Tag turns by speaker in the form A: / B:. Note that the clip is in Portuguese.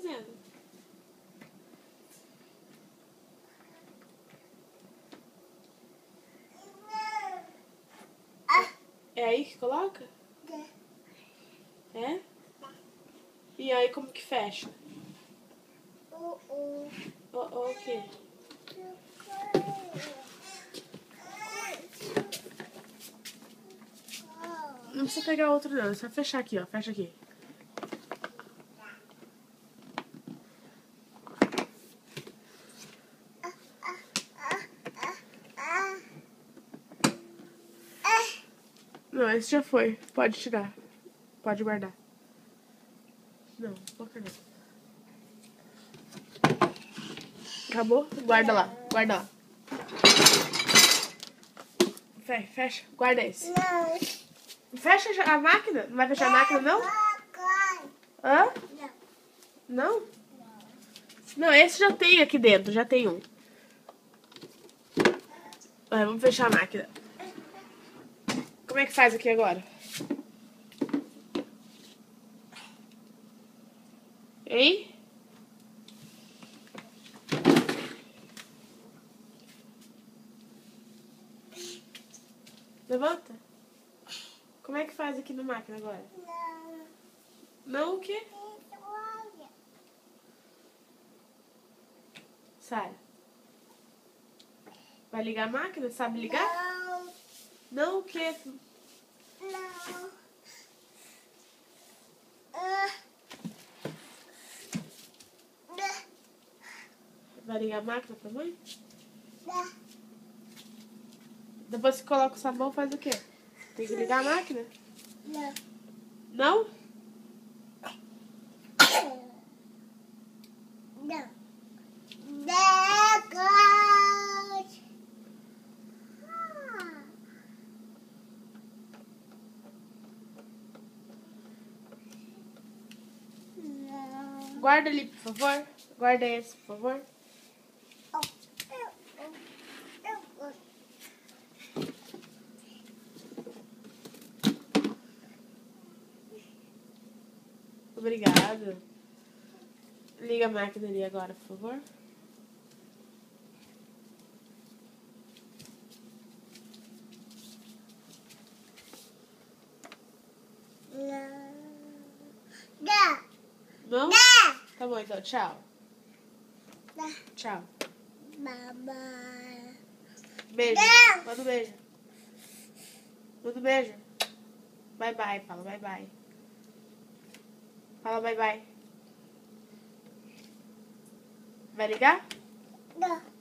A: fazendo. É aí que coloca? É? E aí como que fecha? O quê? Não precisa pegar outro não, é só fechar aqui, ó. Fecha aqui. Não, esse já foi. Pode tirar. Pode guardar. Não, coloca não. Acabou? Guarda lá. Guarda lá. Fecha. Guarda esse.
B: Não.
A: Fecha a máquina? Não vai fechar a máquina, não? Hã? Não? Não, esse já tem aqui dentro. Já tem um. Vamos fechar a máquina. Como é que faz aqui agora? Hein? Levanta. Como é que faz aqui na máquina agora?
B: Não.
A: Não o quê? Sai. Vai ligar a máquina? Sabe ligar?
B: Não.
A: Não o quê?
B: Não.
A: Vai ligar a máquina pra mãe? Depois que coloca o sabão, faz o quê? Tem que ligar a máquina?
B: Não.
A: Não?
B: Não.
A: Guarda ali, por favor. Guarda esse, por favor. Obrigada. Liga a máquina ali agora, por favor. Não? Tá bom, então. Tchau. Tchau.
B: Babá.
A: Beijo. Manda um beijo. Manda um beijo. Bye, bye. Fala bye, bye. Fala bye, bye. Vai ligar?
B: Não.